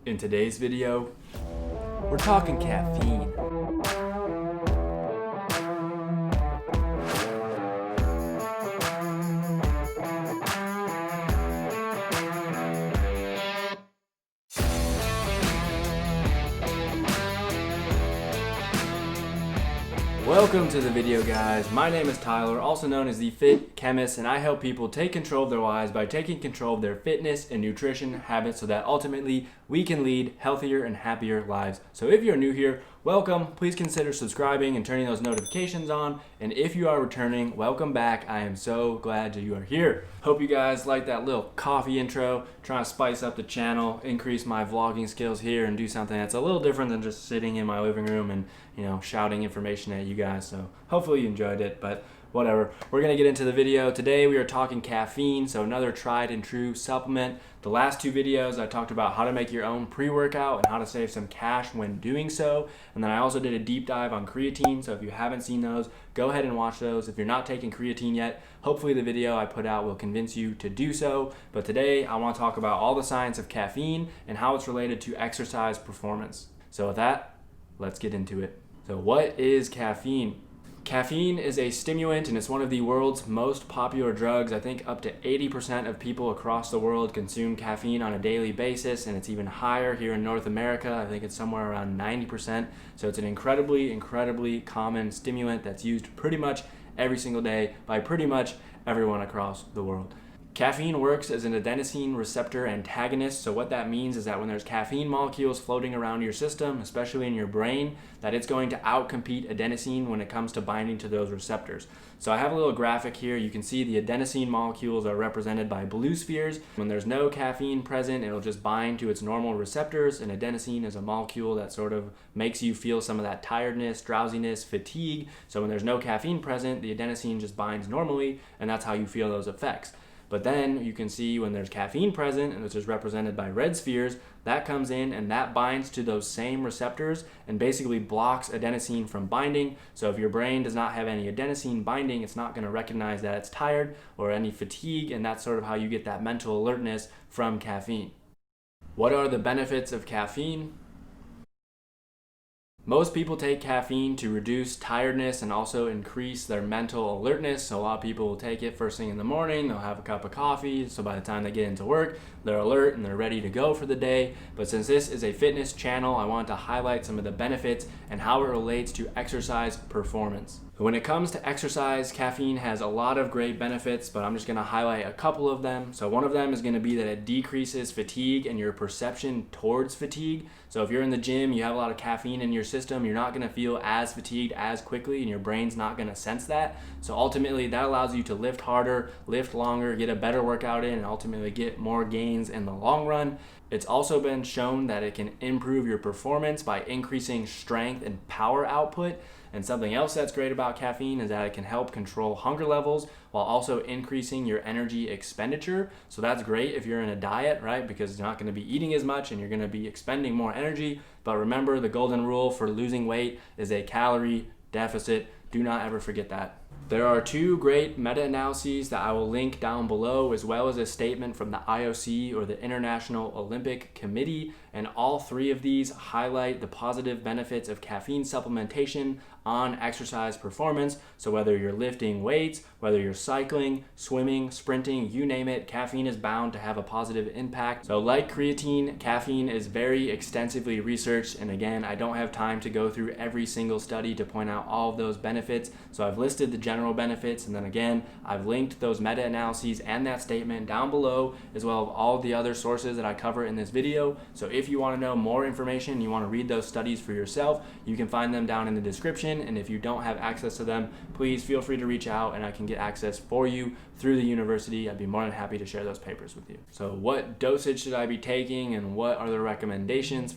In today's video, we're talking caffeine. Welcome to the video, guys. My name is Tyler, also known as the Fit Chemist, and I help people take control of their lives by taking control of their fitness and nutrition habits so that ultimately we can lead healthier and happier lives. So if you're new here, welcome. Please consider subscribing and turning those notifications on. And if you are returning, welcome back. I am so glad that you are here. Hope you guys like that little coffee intro. Trying to spice up the channel, increase my vlogging skills here, and do something that's a little different than just sitting in my living room and shouting information at you guys. So hopefully you enjoyed it, but whatever. We're gonna get into the video. Today we are talking caffeine, so another tried and true supplement. The last two videos I talked about how to make your own pre-workout and how to save some cash when doing so. And then I also did a deep dive on creatine, so if you haven't seen those, go ahead and watch those. If you're not taking creatine yet, hopefully the video I put out will convince you to do so. But today I want to talk about all the science of caffeine and how it's related to exercise performance. So with that, let's get into it. So what is caffeine? Caffeine is a stimulant and it's one of the world's most popular drugs. I think up to 80% of people across the world consume caffeine on a daily basis, and it's even higher here in North America. I think it's somewhere around 90%. So it's an incredibly common stimulant that's used pretty much every single day by pretty much everyone across the world. Caffeine works as an adenosine receptor antagonist. So what that means is that when there's caffeine molecules floating around your system, especially in your brain, that it's going to outcompete adenosine when it comes to binding to those receptors. So I have a little graphic here. You can see the adenosine molecules are represented by blue spheres. When there's no caffeine present, it'll just bind to its normal receptors, and adenosine is a molecule that sort of makes you feel some of that tiredness, drowsiness, fatigue. So when there's no caffeine present, the adenosine just binds normally, and that's how you feel those effects. But then you can see when there's caffeine present, which is represented by red spheres, that comes in and that binds to those same receptors and basically blocks adenosine from binding. So if your brain does not have any adenosine binding, it's not going to recognize that it's tired or any fatigue, and that's sort of how you get that mental alertness from caffeine. What are the benefits of caffeine? Most people take caffeine to reduce tiredness and also increase their mental alertness. So a lot of people will take it first thing in the morning, they'll have a cup of coffee, so by the time they get into work, they're alert and they're ready to go for the day. But since this is a fitness channel, I want to highlight some of the benefits and how it relates to exercise performance. When it comes to exercise, caffeine has a lot of great benefits, but I'm just going to highlight a couple of them. So one of them is going to be that it decreases fatigue and your perception towards fatigue. So if you're in the gym, you have a lot of caffeine in your system, you're not going to feel as fatigued as quickly, and your brain's not going to sense that. So ultimately that allows you to lift harder, lift longer, get a better workout in, and ultimately get more gains in the long run. It's also been shown that it can improve your performance by increasing strength and power output. And something else that's great about caffeine is that it can help control hunger levels while also increasing your energy expenditure. So that's great if you're in a diet, right? Because you're not going to be eating as much and you're going to be expending more energy. But remember, the golden rule for losing weight is a calorie deficit. Do not ever forget that. There are two great meta-analyses that I will link down below, as well as a statement from the IOC, or the International Olympic Committee, and all three of these highlight the positive benefits of caffeine supplementation on exercise performance. So whether you're lifting weights, whether you're cycling, swimming, sprinting, you name it, caffeine is bound to have a positive impact. So like creatine, caffeine is very extensively researched, and again, I don't have time to go through every single study to point out all of those benefits. So I've listed the general benefits, and then again, I've linked those meta-analyses and that statement down below, as well as all the other sources that I cover in this video. So if you want to know more information, you want to read those studies for yourself, you can find them down in the description. And if you don't have access to them, please feel free to reach out and I can get access for you through the university. I'd be more than happy to share those papers with you. So what dosage should I be taking and what are the recommendations?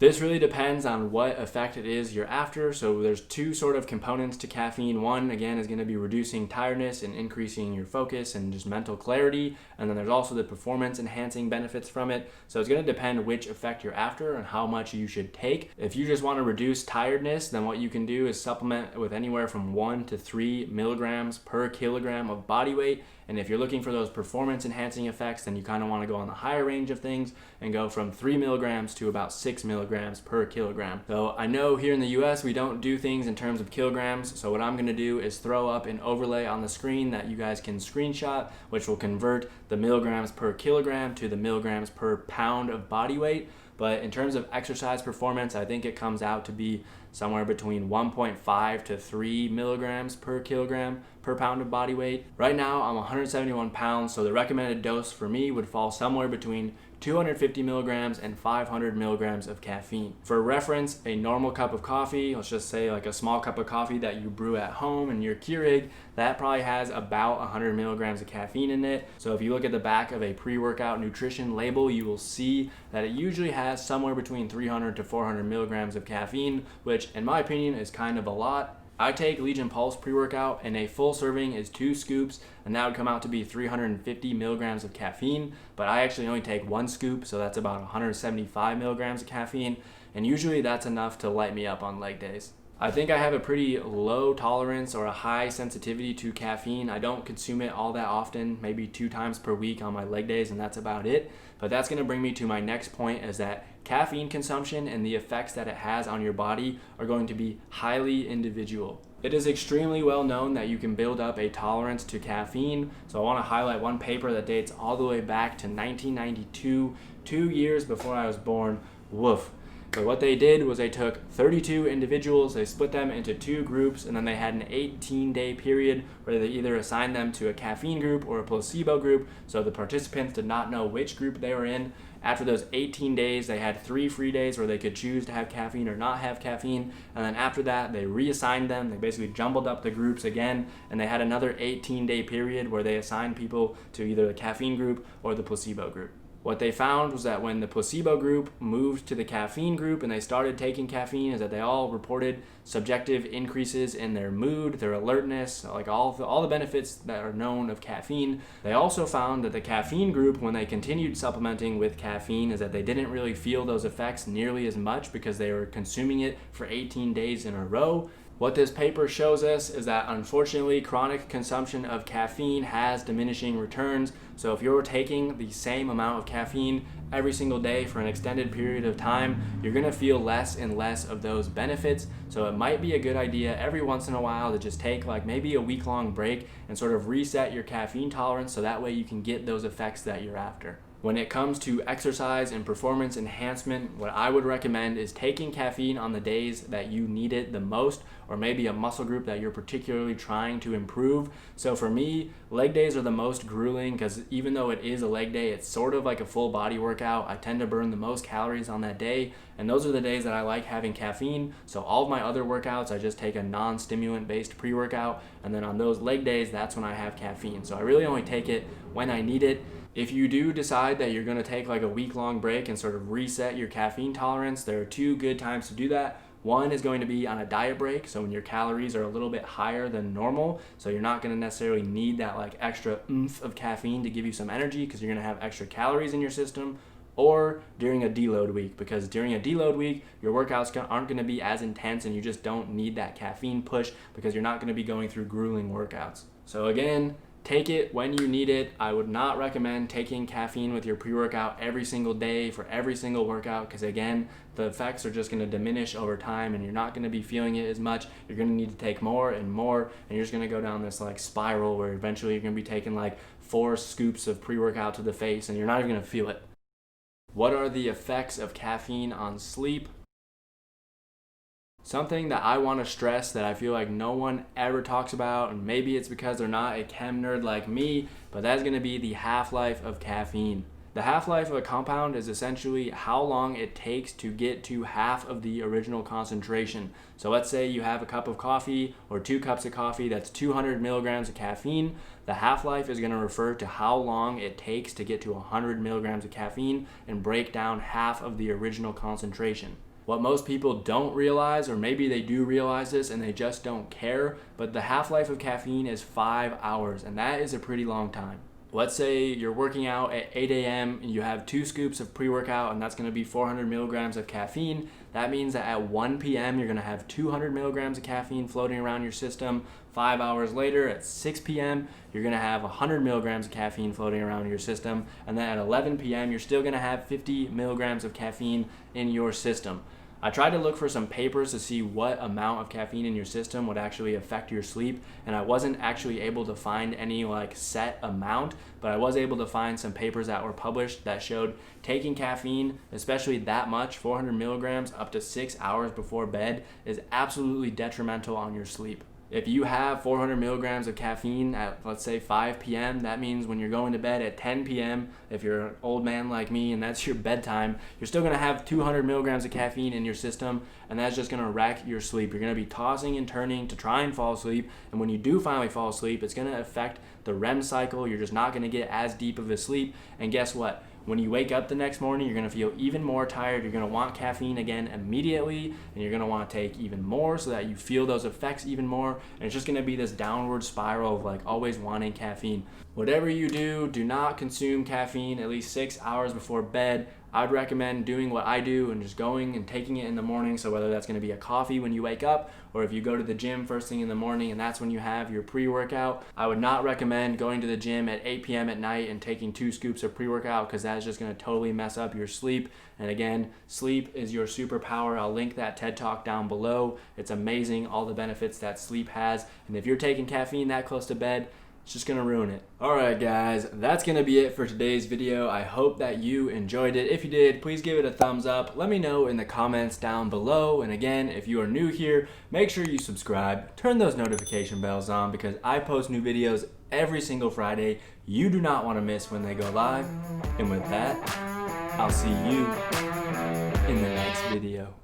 This really depends on what effect it is you're after. So there's two sort of components to caffeine. One, again, is going to be reducing tiredness and increasing your focus and just mental clarity. And then there's also the performance enhancing benefits from it. So it's going to depend which effect you're after and how much you should take. If you just want to reduce tiredness, then what you can do is supplement with anywhere from 1 to 3 milligrams per kilogram of body weight. And if you're looking for those performance enhancing effects, then you kind of want to go on the higher range of things and go from 3 milligrams to about 6 milligrams per kilogram. So I know here in the US, we don't do things in terms of kilograms. So what I'm going to do is throw up an overlay on the screen that you guys can screenshot, which will convert the milligrams per kilogram to the milligrams per pound of body weight. But in terms of exercise performance, I think it comes out to be somewhere between 1.5 to 3 milligrams per kilogram per pound of body weight. Right now, I'm 171 pounds, so the recommended dose for me would fall somewhere between 250 milligrams and 500 milligrams of caffeine. For reference, a normal cup of coffee, let's just say like a small cup of coffee that you brew at home in your Keurig, that probably has about 100 milligrams of caffeine in it. So if you look at the back of a pre-workout nutrition label, you will see that it usually has somewhere between 300 to 400 milligrams of caffeine, which in my opinion is kind of a lot. I take Legion Pulse pre-workout and a full serving is 2 scoops, and that would come out to be 350 milligrams of caffeine, but I actually only take 1 scoop, so that's about 175 milligrams of caffeine, and usually that's enough to light me up on leg days. I think I have a pretty low tolerance or a high sensitivity to caffeine. I don't consume it all that often, maybe 2 times per week on my leg days, and that's about it. But that's going to bring me to my next point, is that caffeine consumption and the effects that it has on your body are going to be highly individual. It is extremely well known that you can build up a tolerance to caffeine. So I want to highlight one paper that dates all the way back to 1992, 2 years before I was born. Woof. But what they did was they took 32 individuals, they split them into 2 groups, and then they had an 18-day period where they either assigned them to a caffeine group or a placebo group, so the participants did not know which group they were in. After those 18 days, they had 3 free days where they could choose to have caffeine or not have caffeine, and then after that, they reassigned them. They basically jumbled up the groups again, and they had another 18-day period where they assigned people to either the caffeine group or the placebo group. What they found was that when the placebo group moved to the caffeine group and they started taking caffeine, is that they all reported subjective increases in their mood, their alertness, like all the benefits that are known of caffeine. They also found that the caffeine group, when they continued supplementing with caffeine, is that they didn't really feel those effects nearly as much because they were consuming it for 18 days in a row. What this paper shows us is that unfortunately chronic consumption of caffeine has diminishing returns. So if you're taking the same amount of caffeine every single day for an extended period of time, you're going to feel less and less of those benefits. So it might be a good idea every once in a while to just take like maybe a week-long break and sort of reset your caffeine tolerance, so that way you can get those effects that you're after. When it comes to exercise and performance enhancement, what I would recommend is taking caffeine on the days that you need it the most, or maybe a muscle group that you're particularly trying to improve. So for me, leg days are the most grueling because even though it is a leg day, it's sort of like a full body workout. I tend to burn the most calories on that day, and those are the days that I like having caffeine. So all of my other workouts, I just take a non-stimulant based pre-workout, and then on those leg days, that's when I have caffeine. So I really only take it when I need it. If you do decide that you're going to take like a week-long break and sort of reset your caffeine tolerance, there are 2 good times to do that. One is going to be on a diet break, so when your calories are a little bit higher than normal, so you're not going to necessarily need that like extra oomph of caffeine to give you some energy because you're going to have extra calories in your system. Or during a deload week, because during a deload week, your workouts aren't going to be as intense and you just don't need that caffeine push because you're not going to be going through grueling workouts. So again, take it when you need it. I would not recommend taking caffeine with your pre-workout every single day for every single workout because again, the effects are just going to diminish over time and you're not going to be feeling it as much. You're going to need to take more and more, and you're just going to go down this like spiral where eventually you're going to be taking like 4 scoops of pre-workout to the face and you're not even going to feel it. What are the effects of caffeine on sleep? Something that I want to stress that I feel like no one ever talks about, and maybe it's because they're not a chem nerd like me, but that's going to be the half-life of caffeine. The half-life of a compound is essentially how long it takes to get to half of the original concentration. So let's say you have a cup of coffee or 2 cups of coffee that's 200 milligrams of caffeine. The half-life is going to refer to how long it takes to get to 100 milligrams of caffeine and break down half of the original concentration. What most people don't realize, or maybe they do realize this and they just don't care, but the half-life of caffeine is 5 hours, and that is a pretty long time. Let's say you're working out at 8 a.m. and you have 2 scoops of pre-workout, and that's going to be 400 milligrams of caffeine. That means that at 1 p.m. you're going to have 200 milligrams of caffeine floating around your system. 5 hours later at 6 p.m. you're going to have 100 milligrams of caffeine floating around your system. And then at 11 p.m. you're still going to have 50 milligrams of caffeine in your system. I tried to look for some papers to see what amount of caffeine in your system would actually affect your sleep, and I wasn't actually able to find any set amount, but I was able to find some papers that were published that showed taking caffeine, especially that much, 400 milligrams up to 6 hours before bed, is absolutely detrimental on your sleep. If you have 400 milligrams of caffeine at, let's say, 5 p.m., that means when you're going to bed at 10 p.m., if you're an old man like me and that's your bedtime, you're still going to have 200 milligrams of caffeine in your system, and that's just going to wreck your sleep. You're going to be tossing and turning to try and fall asleep, and when you do finally fall asleep, it's going to affect the REM cycle. You're just not going to get as deep of a sleep, and guess what? When you wake up the next morning, you're going to feel even more tired. You're going to want caffeine again immediately, and you're going to want to take even more so that you feel those effects even more. And it's just going to be this downward spiral of always wanting caffeine. Whatever you do, do not consume caffeine at least 6 hours before bed. I'd recommend doing what I do and just going and taking it in the morning. So whether that's going to be a coffee when you wake up, or if you go to the gym first thing in the morning and that's when you have your pre-workout, I would not recommend going to the gym at 8 p.m. at night and taking 2 scoops of pre-workout, because that is just going to totally mess up your sleep. And again, sleep is your superpower. I'll link that TED Talk down below. It's amazing, all the benefits that sleep has. And if you're taking caffeine that close to bed, it's just gonna ruin it. Alright guys, that's gonna be it for today's video. I hope that you enjoyed it. If you did, please give it a thumbs up. Let me know in the comments down below. And again, if you are new here, make sure you subscribe. Turn those notification bells on, because I post new videos every single Friday. You do not want to miss when they go live. And with that, I'll see you in the next video.